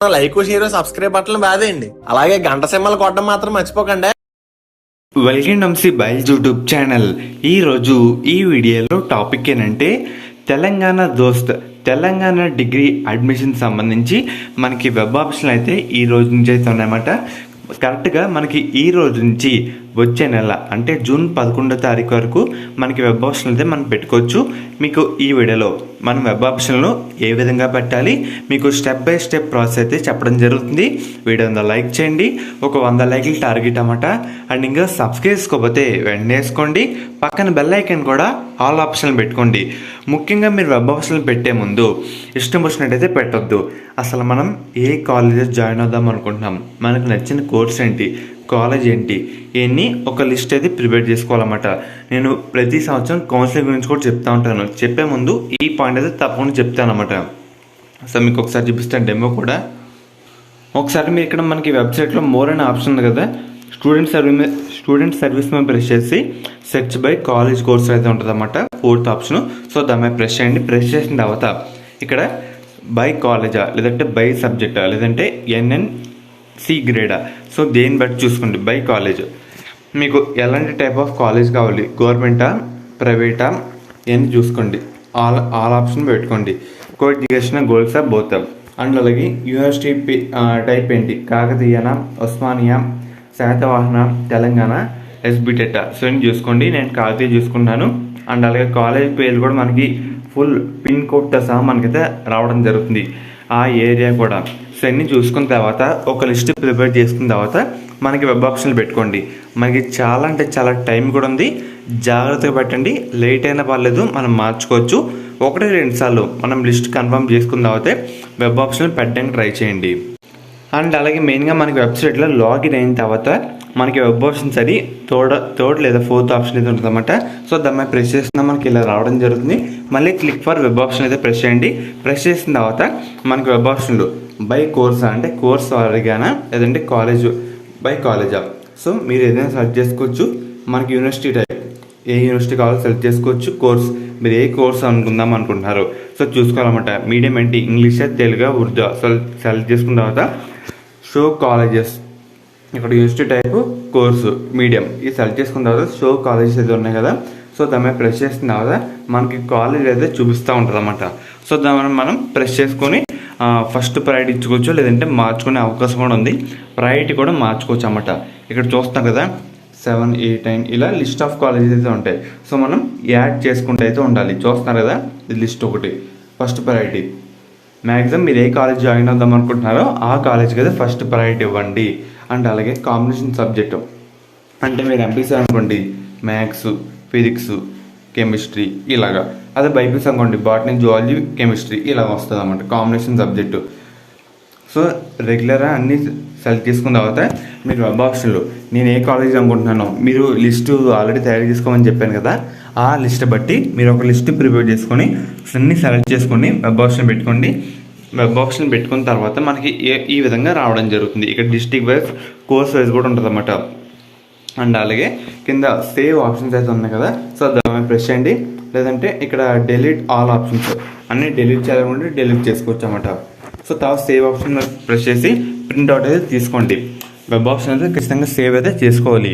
Like share subscribe button బాదేయండి. అలాగే గంట సింబల్ కొట్టడం మాత్రం మర్చిపోకండి. Welcome to Biles YouTube channel. ఈరోజు ఈ వీడియోలో టాపిక్ ఏంటంటే తెలంగాణ డిగ్రీ అడ్మిషన్ సంబంధించి మనకి వెబ్ ఆప్షన్లు అయితే ఈ రోజు నుంచి అయితే ఉన్నాయన్నమాట. కరెక్ట్గా మనకి ఈ రోజు నుంచి వచ్చే నెల అంటే జూన్ 11వ తారీఖు వరకు మనకి వెబ్ ఆప్షన్లు అయితే మనం పెట్టుకోవచ్చు. మీకు ఈ వీడియోలో మనం వెబ్ ఆప్షన్లు ఏ విధంగా పెట్టాలి మీకు స్టెప్ బై స్టెప్ ప్రాసెస్ అయితే చెప్పడం జరుగుతుంది. వీడియో లైక్ చేయండి, ఒక 100 లైక్లు టార్గెట్ అన్నమాట. అండ్ ఇంకా సబ్స్క్రైబ్ చేసుకోకపోతే వెంటనే వేసుకోండి, పక్కన బెల్ ఐకాన్ కూడా ఆల్ ఆప్షన్లు పెట్టుకోండి. ముఖ్యంగా మీరు వెబ్ ఆప్షన్లు పెట్టే ముందు ఇష్టం వచ్చినట్టయితే పెట్టొద్దు. అసలు మనం ఏ కాలేజెస్ జాయిన్ అవుదాం అనుకుంటున్నాం, మనకు నచ్చిన కోర్స్ ఏంటి, కాలేజ్ ఏంటి, ఇవన్నీ ఒక లిస్ట్ అయితే ప్రిపేర్ చేసుకోవాలన్నమాట. నేను ప్రతి సంవత్సరం కౌన్సిలింగ్ గురించి కూడా చెప్తా ఉంటాను. చెప్పే ముందు ఈ పాయింట్ అయితే తప్పకుండా చెప్తాను అనమాట. సో మీకు ఒకసారి చూపిస్తాను డెమో కూడా. ఒకసారి మీరు ఇక్కడ మనకి వెబ్సైట్లో మోర్ అనే ఆప్షన్ ఉంది కదా, స్టూడెంట్ సర్వీస్ మీద ప్రెస్ చేసి సెర్చ్ బై కాలేజ్ కోర్స్ అయితే ఉంటుంది అన్నమాట, 4th ఆప్షన్. సో దాని మీద ప్రెస్ చేయండి. ప్రెస్ చేసిన తర్వాత ఇక్కడ బై కాలేజా లేదంటే బై సబ్జెక్టా లేదంటే NNC గ్రేడా, సో దేని బట్టి చూసుకోండి. బై కాలేజ్ మీకు ఎలాంటి టైప్ ఆఫ్ కాలేజ్ కావాలి, గవర్నమెంటా ప్రైవేటా అని చూసుకోండి. ఆల్ ఆప్షన్ పెట్టుకోండి. కో ఎడ్యుకేషన్ గోల్సా బోత్. అండ్ అలాగే యూనివర్సిటీ టైప్ ఏంటి, కాకతీయనా, ఉస్మానియా, శాతవాహన, తెలంగాణ, SBTET, సో ఇన్ని చూసుకోండి. నేను కాకతీయ చూసుకున్నాను. అండ్ అలాగే కాలేజ్ పేర్లు కూడా మనకి ఫుల్ పిన్ కోడ్తో సహా మనకైతే రావడం జరుగుతుంది, ఆ ఏరియా కూడా. సో అన్నీ చూసుకున్న తర్వాత ఒక లిస్ట్ ప్రిపేర్ చేసుకున్న తర్వాత మనకి వెబ్ ఆప్షన్లు పెట్టుకోండి. మనకి చాలా అంటే చాలా టైం కూడా ఉంది, జాగ్రత్తగా పెట్టండి. లేట్ అయినా పర్లేదు, మనం మార్చుకోవచ్చు. 1-2 సార్లు మనం లిస్ట్ కన్ఫర్మ్ చేసుకున్న తర్వాత వెబ్ ఆప్షన్లు పెట్టడానికి ట్రై చేయండి. అండ్ అలాగే మెయిన్గా మనకి వెబ్సైట్లో లాగిన్ అయిన తర్వాత మనకి వెబ్ ఆప్షన్స్ అది థర్డ్ లేదా 4th ఆప్షన్ అయితే ఉంటుంది అన్నమాట. సో దాన్ని ప్రెస్ చేసిన మనకి ఇలా రావడం జరుగుతుంది. మళ్ళీ క్లిక్ ఫర్ వెబ్ ఆప్షన్ అయితే ప్రెస్ చేయండి. ప్రెస్ చేసిన తర్వాత మనకి వెబ్ ఆప్షన్లు బై కోర్సా అంటే కోర్స్ వారిగానా లేదంటే కాలేజ్ బై కాలేజా, సో మీరు ఏదైనా సెలెక్ట్ చేసుకోవచ్చు. మనకి యూనివర్సిటీ టైప్ ఏ యూనివర్సిటీ కావాలో సెలెక్ట్ చేసుకోవచ్చు. కోర్స్ మీరు ఏ కోర్స్ అనుకుందాం అనుకుంటున్నారు సో చూసుకోవాలన్నమాట. మీడియం ఏంటి, ఇంగ్లీషా తెలుగా ఉర్దూ, సెలెక్ట్ చేసుకున్న తర్వాత షో కాలేజెస్, ఇక్కడ యూనివర్సిటీ టైప్ కోర్సు మీడియం ఇది సెలెక్ట్ చేసుకున్న తర్వాత షో కాలేజెస్ అయితే ఉన్నాయి కదా, సో దాని ప్రెస్ చేసిన తర్వాత మనకి కాలేజ్ అయితే చూపిస్తూ ఉంటుంది అన్నమాట. సో దాన్ని మనం ప్రెస్ చేసుకొని ఫస్ట్ ప్రయారిటీ ఇచ్చుకోవచ్చు, లేదంటే మార్చుకునే అవకాశం కూడా ఉంది. ప్రయారిటీ కూడా మార్చుకోవచ్చు అన్నమాట. ఇక్కడ చూస్తాం కదా 7, 8, 9 ఇలా లిస్ట్ ఆఫ్ కాలేజెస్ అయితే ఉంటాయి. సో మనం యాడ్ చేసుకుంటూ అయితే ఉండాలి. చూస్తున్నారు కదా ఇది లిస్ట్ ఒకటి, ఫస్ట్ ప్రయారిటీ. మ్యాక్సిమం మీరు ఏ కాలేజ్ జాయిన్ అవుదాం అనుకుంటున్నారో ఆ కాలేజ్కి అయితే ఫస్ట్ ప్రయారిటీ ఇవ్వండి. అండ్ అలాగే కాంబినేషన్ సబ్జెక్టు అంటే మీరు ఎంపీసీ అనుకోండి, మ్యాథ్స్, ఫిజిక్స్, కెమిస్ట్రీ ఇలాగా. అదే బైపీసీ అనుకోండి, బాటనీ, జువాలజీ, కెమిస్ట్రీ ఇలా వస్తుంది అన్నమాట కాంబినేషన్ సబ్జెక్టు. సో రెగ్యులర్గా అన్నీ సెలెక్ట్ చేసుకున్న తర్వాత మీరు వెబ్ ఆప్షన్లో నేను ఏ కాలేజ్ అనుకుంటున్నానో మీరు లిస్టు ఆల్రెడీ తయారు చేసుకోమని చెప్పాను కదా, ఆ లిస్ట్ బట్టి మీరు ఒక లిస్ట్ ప్రిపేర్ చేసుకొని అన్నీ సెలెక్ట్ చేసుకొని వెబ్ ఆప్షన్ పెట్టుకోండి. వెబ్ ఆప్షన్ పెట్టుకున్న తర్వాత మనకి ఈ విధంగా రావడం జరుగుతుంది. ఇక్కడ డిస్ట్రిక్ట్ వైజ్, కోర్స్ వైజ్ కూడా ఉంటుంది అన్నమాట. అండ్ అలాగే కింద సేవ్ ఆప్షన్స్ అయితే ఉన్నాయి కదా, సో దాన్ని ప్రెస్ చేయండి. లేదంటే ఇక్కడ డెలీట్ ఆల్ ఆప్షన్స్ అన్నీ డెలీట్ చేయాలనుకుంటే డెలీట్ చేసుకోవచ్చు అన్నమాట. సో తర్వాత సేవ్ ఆప్షన్ ప్రెస్ చేసి ప్రింట్అవుట్ అయితే తీసుకోండి. వెబ్ ఆప్షన్ అయితే ఖచ్చితంగా సేవ్ అయితే చేసుకోవాలి.